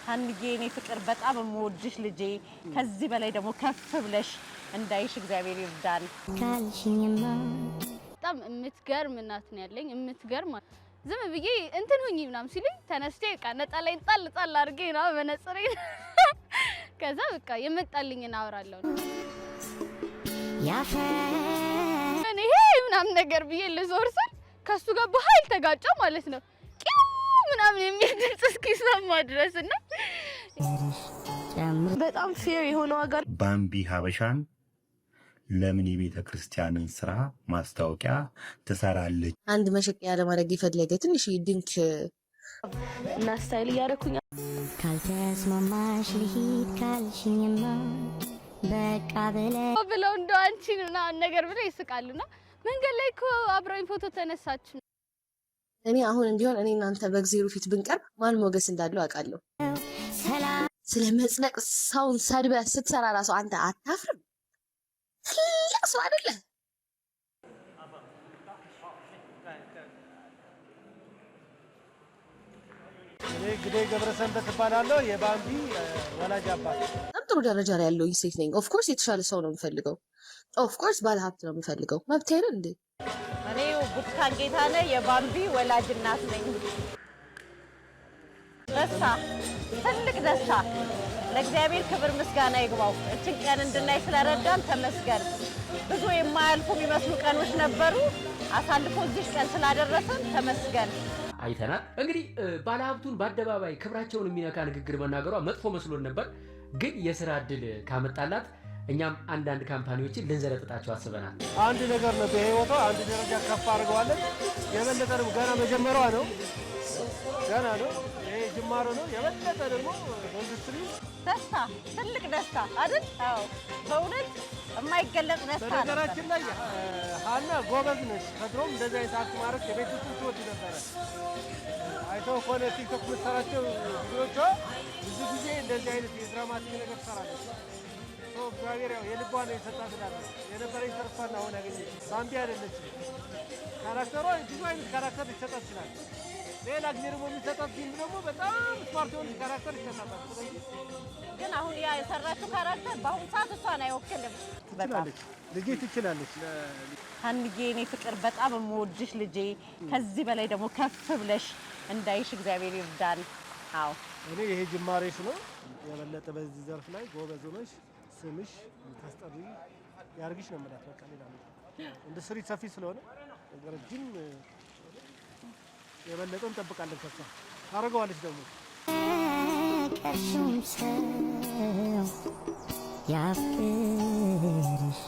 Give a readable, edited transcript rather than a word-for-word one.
ሀንዬ እኔ ፍቅር በጣም የምወድሽ ልጄ ከዚህ በላይ ደግሞ ከፍ ብለሽ እንዳይሽ እግዚአብሔር ይርዳል ካልሽኝማ በጣም የምትገርም እናት ነው ያለኝ የምትገርም ዝም ብዬ እንትን ሆኜ ምናምን ሲለኝ ተነስቼ በቃ ነጠላዬን ጣል አድርጌ ነው በነጽሬን ከዛ በቃ የመጣልኝን አወራለሁ ያፈን ይሄ ምናምን ነገር ብዬ ልዞር ስል ከሱ ጋር በኃይል ተጋጨው ማለት ነው ምናምን የሚል ድምጽ እስኪሰማ ድረስና በጣም ፌር የሆነው አጋር ባምቢ ሀበሻን ለምን የቤተ ክርስቲያንን ስራ ማስታወቂያ ትሰራለች? አንድ መሸቂያ ለማድረግ የፈለገ ትንሽ ድንክ እና ስታይል ያረኩኝ ካልተስማማሽ ልሂድ ካልሽኝማ በቃ ብለው እንደው አንቺና ነገር ብለው ይስቃሉና መንገድ ላይ እኮ አብረውኝ ፎቶ ተነሳች። እኔ አሁን እንዲሆን እኔ እናንተ በእግዚአብሔር ፊት ብንቀርብ ማን ሞገስ እንዳለው አውቃለሁ። ስለ መጽደቅ ሰውን ሰድበህ ስትሰራ ራሱ አንተ አታፍርም? ትልቅ ሰው አይደለ? እኔ ግዴ ገብረሰንበት እባላለሁ የባምቢ ወላጅ አባት። በጣም ጥሩ ደረጃ ላይ ያለው ሴት ነኝ። ኦፍ ኮርስ የተሻለ ሰው ነው የምፈልገው። ኦፍ ኮርስ ባለሀብት ነው የምፈልገው። መብቴ አይደል እንዴ? እኔ ቡትካን ጌታነህ የባምቢ ወላጅ እናት ነኝ። ደስታ ትልቅ ደስታ ለእግዚአብሔር ክብር ምስጋና ይግባው። እችን ቀን እንድናይ ስለረዳን ተመስገን። ብዙ የማያልፉ የሚመስሉ ቀኖች ነበሩ። አሳልፎ እዚህ ቀን ስላደረሰን ተመስገን። አይተናል። እንግዲህ ባለሀብቱን በአደባባይ ክብራቸውን የሚነካ ንግግር መናገሯ መጥፎ መስሎን ነበር፣ ግን የሥራ ዕድል ካመጣላት እኛም አንዳንድ ካምፓኒዎችን ልንዘረጥጣቸው አስበናል። አንድ ነገር ነው በህይወቷ አንድ ደረጃ ከፍ አድርገዋለች። የበለጠ ደግሞ ገና መጀመሪያዋ ነው፣ ገና ነው፣ ይሄ ጅማሮ ነው። የበለጠ ደግሞ ኢንዱስትሪ ደስታ ትልቅ ደስታ አይደል? አዎ በእውነት የማይገለጽ ደስታ። በነገራችን ላይ ሀና ጎበዝ ነች። ከድሮም እንደዚህ አይነት አክት ማድረግ የቤት ውስጥ ትወድ ነበረ። አይተው ከሆነ ቲክቶክ የምትሰራቸው ቪዲዮቿ ብዙ ጊዜ እንደዚህ አይነት የድራማቲክ ነገር ትሰራለች። እግዚአብሔር ያው የልቧን የሰጣት ዳለ የነበረኝ ተርፋና አሁን ያገኘች ባምቢ አይደለችም። ካራክተሯ ብዙ አይነት ካራክተር ሊሰጣት ይችላል። ሌላ ጊዜ ደግሞ የሚሰጣት ፊልም ደግሞ በጣም ስማርት የሆነ ካራክተር ይሰጣታል። ግን አሁን ያ የሰራችው ካራክተር በአሁኑ ሰዓት እሷን አይወክልም። ትችላለች፣ ልጄ ትችላለች። ሀንዬ እኔ ፍቅር በጣም የምወድሽ ልጄ ከዚህ በላይ ደግሞ ከፍ ብለሽ እንዳይሽ እግዚአብሔር ይርዳል። አዎ እኔ ይሄ ጅማሬሽ ነው። የበለጠ በዚህ ዘርፍ ላይ ጎበዝ ሆነሽ ስምሽ ታስጠሪ ያርግሽ ነው ማለት በቃ ሌላ ነው። ኢንዱስትሪ ሰፊ ስለሆነ ረጅም የበለጠ እንጠብቃለን። ከሷ ታደርገዋለች ደግሞ ያፍቅርሽ